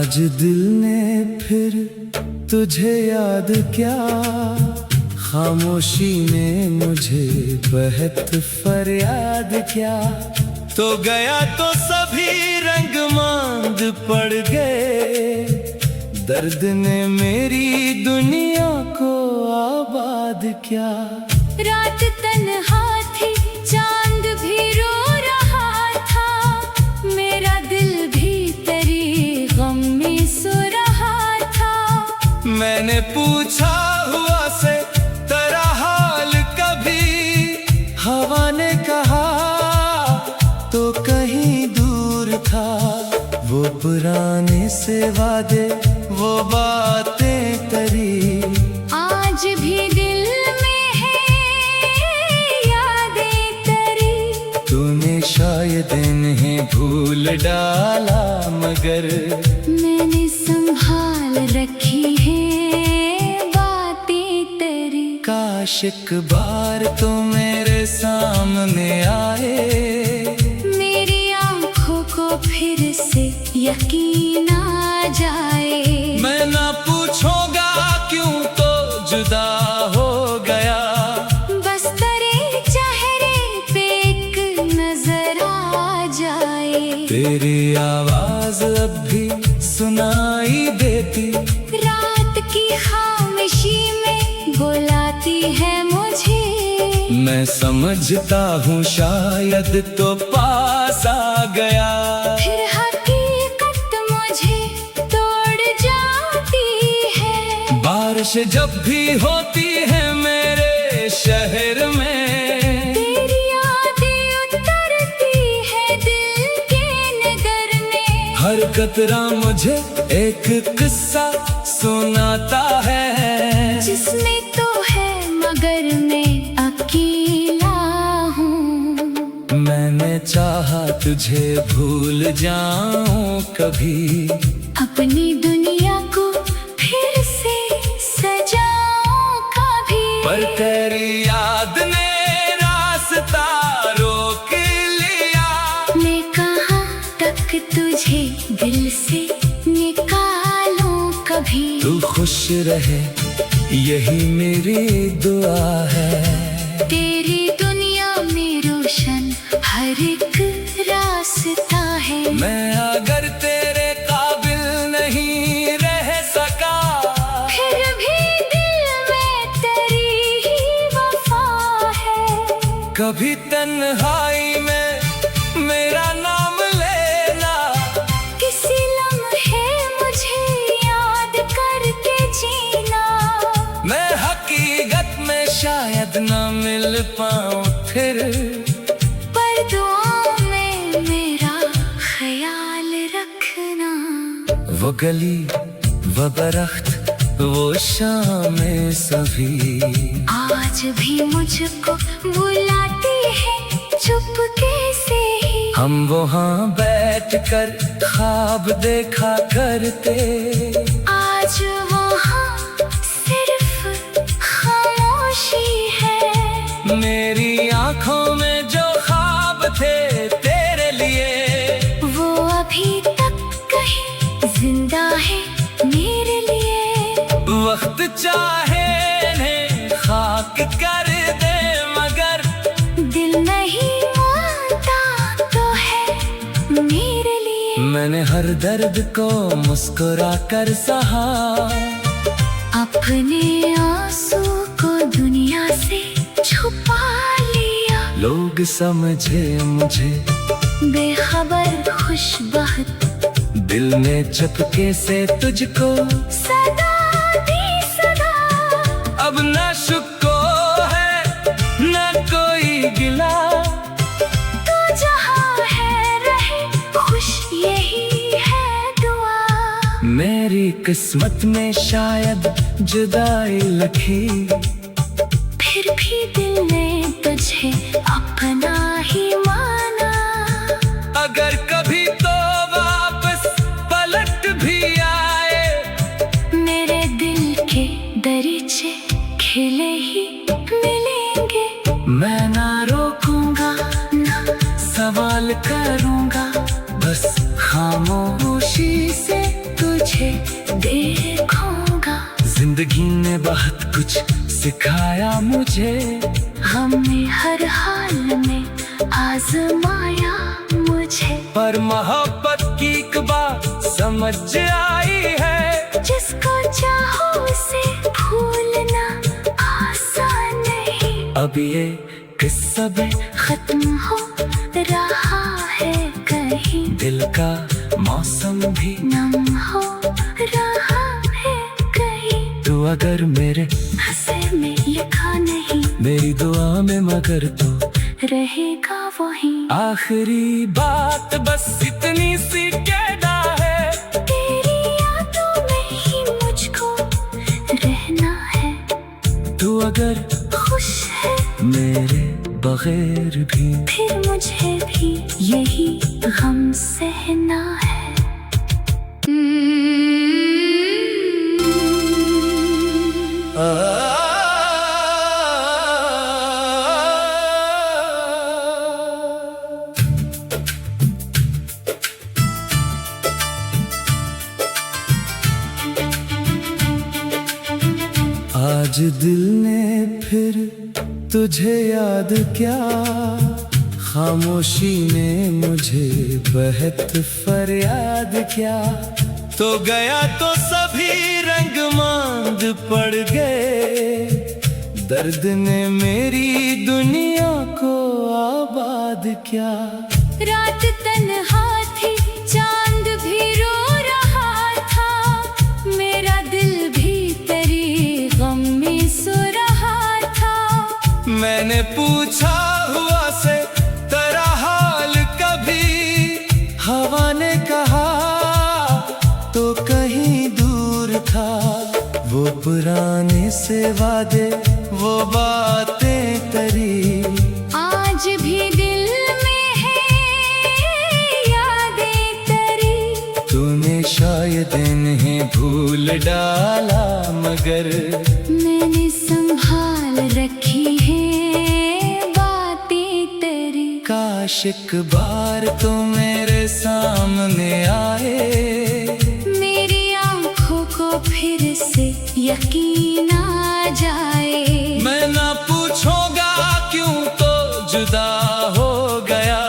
आज दिल ने फिर तुझे याद क्या, खामोशी ने मुझे बहत फरियाद क्या। तो गया तो सभी रंग मांद पड़ गए, दर्द ने मेरी दुनिया को आबाद क्या। रात तन्हा थी, चांद भी रो रहा था, मेरा दिल भी तेरी गम में सो रहा था। मैंने पूछा हुआ से तेरा हाल कभी, हवा ने कहा तो कहीं दूर था। वो पुराने से वादे, वो बातें तेरी आज भी दिल में है यादें तेरी। तूने शायद इन्हें भूल डाला, मगर मैंने संभाल रखी है बातें तेरी। काश एक बार तो मेरे सामने आए, मेरी आंखों को फिर से यकीन आ जाए। मैं ना पूछूंगा क्यों तो जुदा हो गया, बस तेरे चेहरे पे एक नजर आ जाए। तेरी आवाज अब भी सुनाई देती, रात की खामोशी में बुलाती है मुझे। मैं समझता हूँ शायद तो पास आ गया। फिर हकीकत मुझे तोड़ जाती है। बारिश जब भी होती है मेरे शहर में, तेरी यादें उतरती है दिल के नगर में। हर कतरा मुझे एक किस्सा सुनाता है, जिसमें तो है मगर मैं अकेला हूँ। मैंने चाहा तुझे भूल जाऊं कभी, अपनी दुनिया को फिर से सजाऊं कभी। पर तेरी याद ने रास्ता रोक लिया। मैं कहाँ तक तुझे दिल से निकालूं कभी। तू खुश रहे यही मेरी दुआ है, तेरी दुनिया में रोशन हर एक रास्ता है। मैं अगर तेरे काबिल नहीं रह सका, फिर भी दिल में तेरी ही वफा है। कभी तन्हाई में मेरा नाम लेना, किसी लम्हे मुझे याद करके जीना। मैं हकीकत में शायद न मिल पाऊं फिर, पर दुआओं में मेरा ख्याल रखना। वो गली, वो दरख्त, वो शामें सभी आज भी मुझको बुलाती है चुपके से ही। हम वहाँ बैठकर ख्वाब देखा करते, आज वहाँ सिर्फ खामोशी है। मेरी आंखों में जो ख्वाब थे तेरे लिए, वो अभी तक कहीं जिंदा है मेरे लिए। वक्त चाहे इन्हें खाक कर दे, मगर दिल नहीं मानता तो है मेरे लिए। मैंने हर दर्द को मुस्कुरा कर सहा, अपने आंसू को दुनिया से छुपा लिया। लोग समझे मुझे बेखबर खुशबख्त, दिल ने चुपके से तुझको सदा दी सदा। अब न शुक्को है न कोई गिला, तू जहाँ है रहे खुश यही है दुआ। मेरी किस्मत में शायद जुदाई लिखी, फिर भी दिल ने तुझे अपना ही माना। अगर कभी तो वापस पलट भी आए, मेरे दिल के दरीचे खिले ही मिलेंगे। मैं ना रोकूंगा ना सवाल करूंगा, बस खामोशी से तुझ तुझे देखूंगा। जिंदगी ने बहुत कुछ सिखाया मुझे, हमने हर हाल में आजमाया मुझे। पर मोहब्बत की एक बात समझ आई है, जिसको चाहो उसे भूलना आसान नहीं। अब ये किस्सा भी खत्म हो रहा है कहीं, दिल का मौसम भी नम हो रहा है कहीं। तू अगर मेरे हंसे में लिखा नहीं, मेरी दुआ में मगर तो रहेगा वही। आखिरी बात बस इतनी सी कहना है, तेरी यादों में ही मुझको रहना है। तू अगर खुश है मेरे बगैर भी, फिर मुझे भी यही गम सहना है। आज दिल ने फिर तुझे याद क्या, खामोशी ने मुझे बहत फरियाद क्या। तो गया तो सभी रंग मांद पड़ गए, दर्द ने मेरी दुनिया को आबाद क्या। रात तन्हा थी, चांद भी रो रहा था, मेरा दिल भी तेरी गम में सो रहा था। मैंने पूछा हुआ से तेरा हाल कभी, हवा ने कहा तो कहीं दूर था। वो पुराने से वादे, वो बातें तेरी, आज भी दिल में है यादें तेरी। तूने शायद इन्हें भूल डाला, मगर मैंने संभाल रखी है बातें तेरी। काश एक बार तो मेरे सामने आए, मेरी आंखों को फिर से यकीन आ जाए। मैं ना पूछूंगा क्यों तो जुदा हो गया,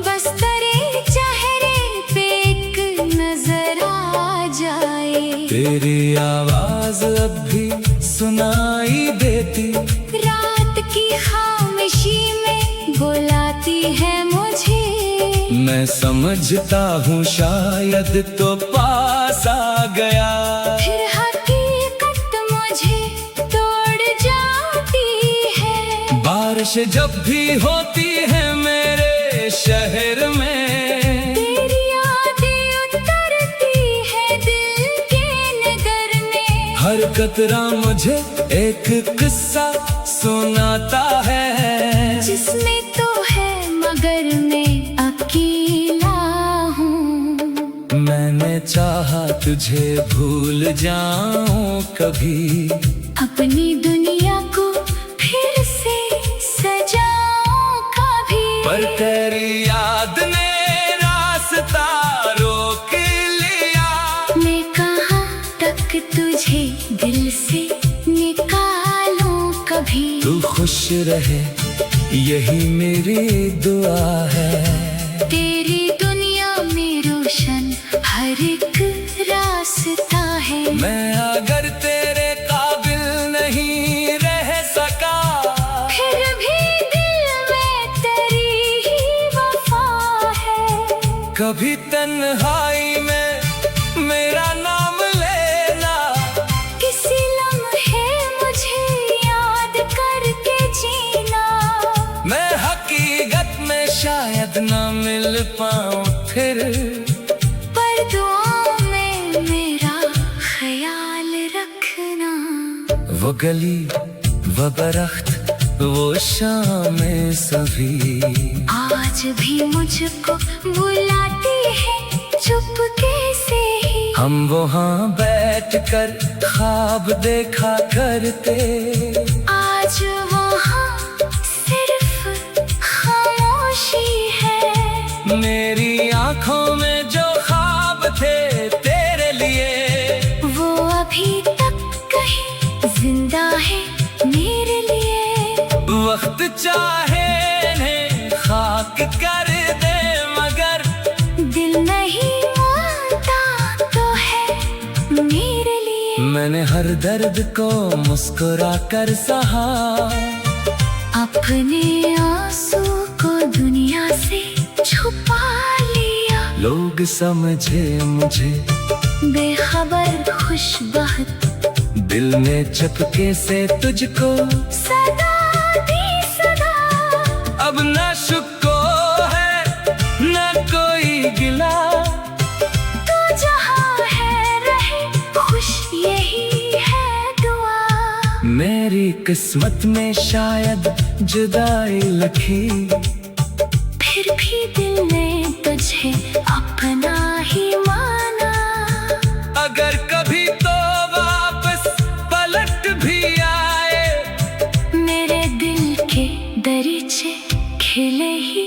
बस तेरे चेहरे पे एक नजर आ जाए। तेरी आवाज अब भी सुनाई देती, रात की खामोशी में बुलाती है मुझे। मैं समझता हूँ शायद तो पास आ गया। फिर हकीकत मुझे तोड़ जाती है। बारिश जब भी होती है मेरे शहर में, तेरी यादें उतरती है दिल के नगर में। हर कतरा मुझे एक किस्सा सुनाता है, जिसमें तो है मगर मैं अकेला हूँ। मैंने चाहा तुझे भूल जाऊं कभी, अपनी दुनिया को फिर से सजाऊं कभी। पर तेरी याद ने रास्ता रोक लिया। मैं कहाँ तक तुझे दिल से निकालूं कभी। तू खुश रहे यही मेरी दुआ है, तेरी दुनिया में रोशन हर एक रास्ता है। मैं अगर तेरे काबिल नहीं रह सका, फिर भी दिल में तेरी ही वफा है। कभी तन्हाई में मेरा नाम लेना, किसी लम्हे मुझे याद करके जीना। मैं हकीकत में शायद न मिल पाऊं फिर, पर दुआओं में मेरा ख्याल रखना। वो गली वो दरख्त वो शामें सभी, आज भी मुझको बुलाती है चुपके से ही। हम वहाँ बैठकर ख्वाब देखा करते, आज वहाँ सिर्फ खामोशी है। मेरी आंखों में जो ख्वाब थे तेरे लिए, चाहे इन्हें खाक कर दे, मगर दिल नहीं मानता तो है मेरे लिए। मैंने हर दर्द को मुस्कुरा कर सहा, अपने आंसू को दुनिया से छुपा लिया। लोग समझे मुझे बेखबर खुशबख्त, दिल ने चपके से तुझको सदा दी सदा। अब न शुक्को है न कोई गिला, तू जहाँ है रहे खुश यही है दुआ। मेरी किस्मत में शायद जुदाई लिखी, फिर भी दिल ने तुझे अपना ही माना। अगर कभी तो वापस पलट भी आए, मेरे दिल के दरीचे खिले ही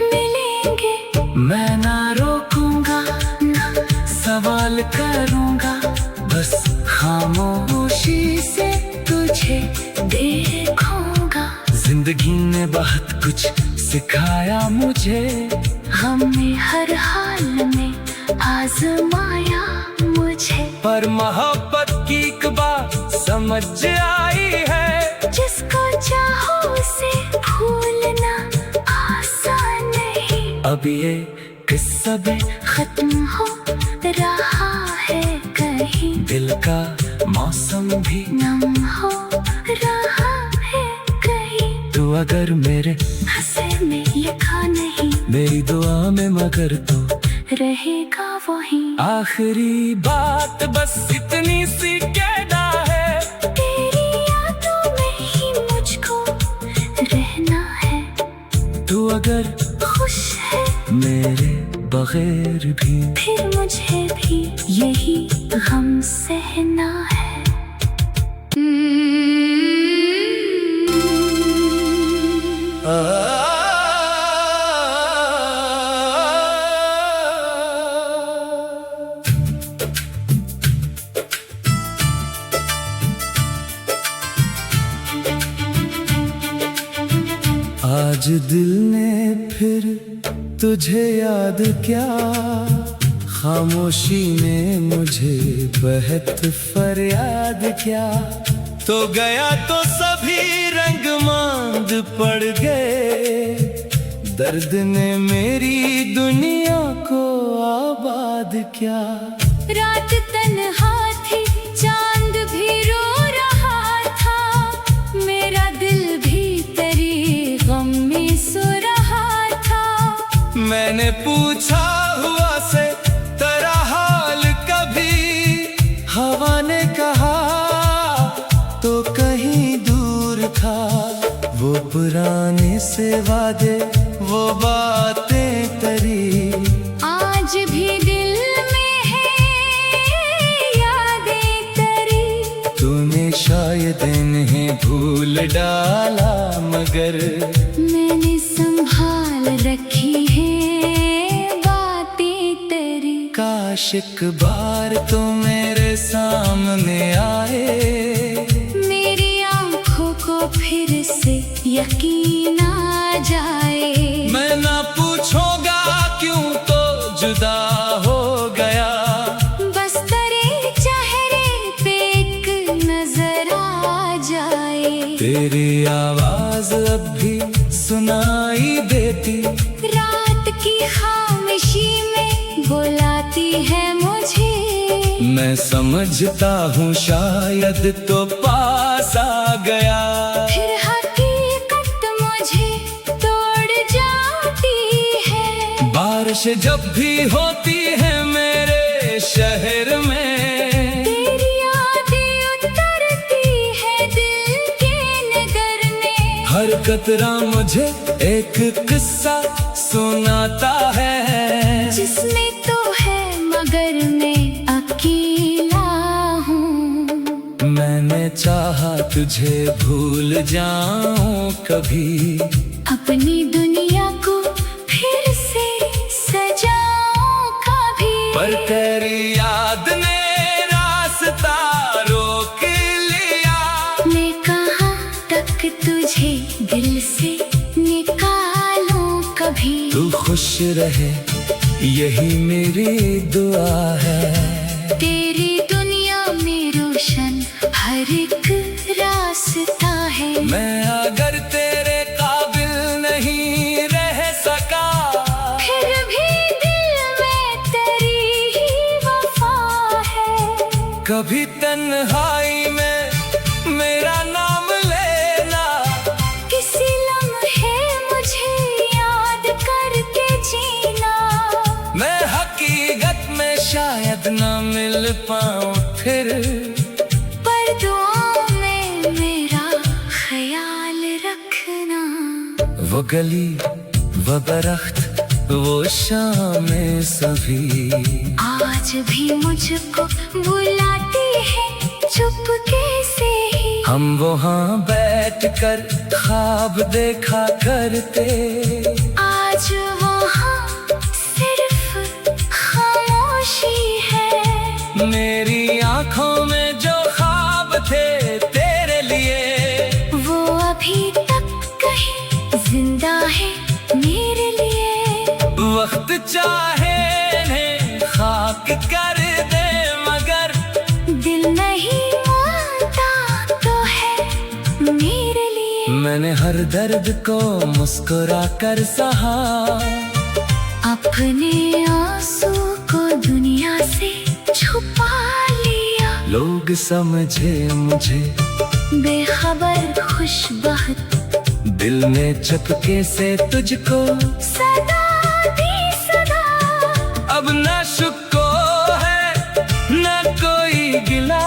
मिलेंगे। मैं ना रोकूंगा ना सवाल करूंगा, बस खामोशी से तुझे देखूंगा। जिंदगी ने बहुत कुछ सिखाया मुझे, हमने हर हाल में आजमाया मुझे। पर मोहब्बत की एक बात समझ आई है, जिसको चाहो उसे भूलना आसान नहीं। अब ये किस्सा भी खत्म हो रहा है कहीं, दिल का मौसम भी नम हो रहा है कहीं। तू अगर मेरे हंसे में लिखा नहीं, मेरी दुआ में मगर तो रहेगा वही। आखिरी बात बस इतनी सी कहना है, तेरी यादों में ही मुझको रहना है। तू अगर खुश है मेरे बगैर भी, फिर मुझे भी यही गम सहना है। आज दिल ने फिर तुझे याद क्या, खामोशी ने मुझे बहत फरियाद क्या। तो गया तो सभी रंग मांद पड़ गए, दर्द ने मेरी दुनिया को आबाद क्या। रात तन्हा थी चांद भी रो रहा था, मेरा दिल भी तेरी गम में सो रहा था। मैंने पूछा हुआ से तेरा हाल कभी, हवा ने कहा तो कहीं दूर था। वो पुराने से वादे वो बातें तेरी, आज भी दिल में है यादें तेरी। तूने शायद इन्हें भूल डाला, मगर मैंने संभाल रखी है बातें तेरी। काश एक बार तो मेरे सामने आए, मेरी आंखों को फिर से यकीन आ जाए। मैं ना पूछूंगा क्यों तो जुदा हो गया, बस तेरे चेहरे पे एक नजर आ जाए। तेरी आवाज अब भी सुनाई देती, रात की खामोशी में बुलाती है मुझे। मैं समझता हूँ शायद तो पास आ गया, फिर हकीकत मुझे तोड़ जाती है। बारिश जब भी होती है मेरे शहर में, तेरी यादें उतरती है दिल के नगर में। हर कतरा मुझे एक किस्सा सुनाता है, जिसमें तो है मगर मैं अकेला हूँ। मैंने चाहा तुझे भूल जाऊं कभी, अपनी दुनिया को फिर से सजाऊं कभी। पर तेरी याद ने रास्ता रोक लिया। मैं कहाँ तक तुझे दिल से खुश रहे, यही मेरी दुआ है। तेरी दुनिया में रोशन हर एक रास्ता है। मैं अगर तेरे काबिल नहीं रह सका, फिर भी दिल में तेरी ही वफा है। कभी तन्हाई में मेरा नाम लेना, किसी लम्हे मुझे याद करके जीना। मैं हकीकत में शायद न मिल पाऊं फिर, पर दुआओं में मेरा ख्याल रखना। वो गली, वो दरख्त, वो शामें सभी आज भी मुझको बुलाती है चुपके से ही। हम वहाँ बैठकर ख्वाब देखा करते, आज वहाँ सिर्फ खामोशी है। मेरी आँखों में जो ख्वाब थे तेरे लिए, वो अभी तक कहीं जिंदा है मेरे लिए। वक्त चाहे इन्हें खाक कर दे, मगर दिल नहीं मानता तो है मेरे लिए। मैंने हर दर्द को मुस्कुरा कर सहा, अपने आंसू को दुनिया से छुपा लिया। लोग समझे मुझे बेखबर खुशबख्त, दिल ने चुपके से तुझको सदा दी सदा। अब न शुक्को है न कोई गिला,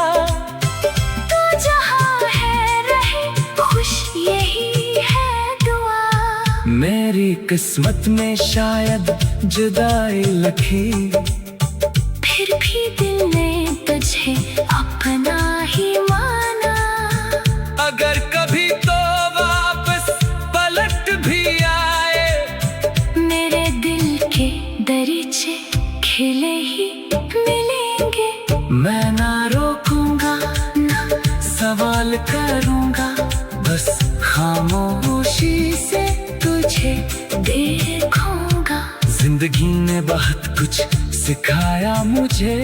तू जहाँ है रहे खुश, यही है दुआ। मेरी किस्मत में शायद जुदाई लिखी, फिर भी दिल ने तुझे अपना ही माना। अगर कभी तो वापस पलट भी आए, मेरे दिल के दरीचे खिले ही मिलेंगे। मैं ना रोकूंगा ना सवाल करूंगा, बस खामोशी से तुझे देखूंगा। जिंदगी ने बहुत कुछ सिखाया मुझे,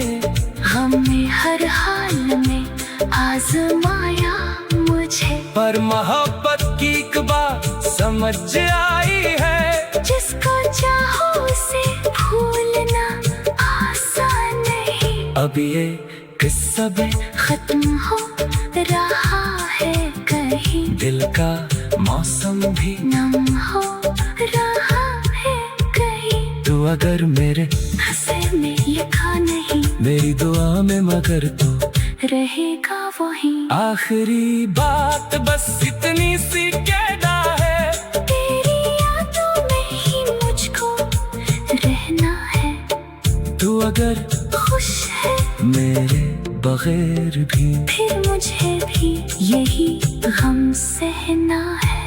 हमने हर हाल में आजमाया मुझे। पर मोहब्बत की एक बात समझ आई है, जिसको चाहो उसे भूलना आसान नहीं। अब ये किस्सा भी खत्म हो रहा है कहीं, दिल का मौसम भी नम हो रहा है कहीं। तू अगर मेरे हंसे में लिखा नहीं, मेरी दुआ में मगर तो रहेगा वही। आखिरी बात बस इतनी सी कहना है, तेरी यादों में ही मुझको रहना है। तू अगर खुश है मेरे बगैर भी, फिर मुझे भी यही गम सहना है।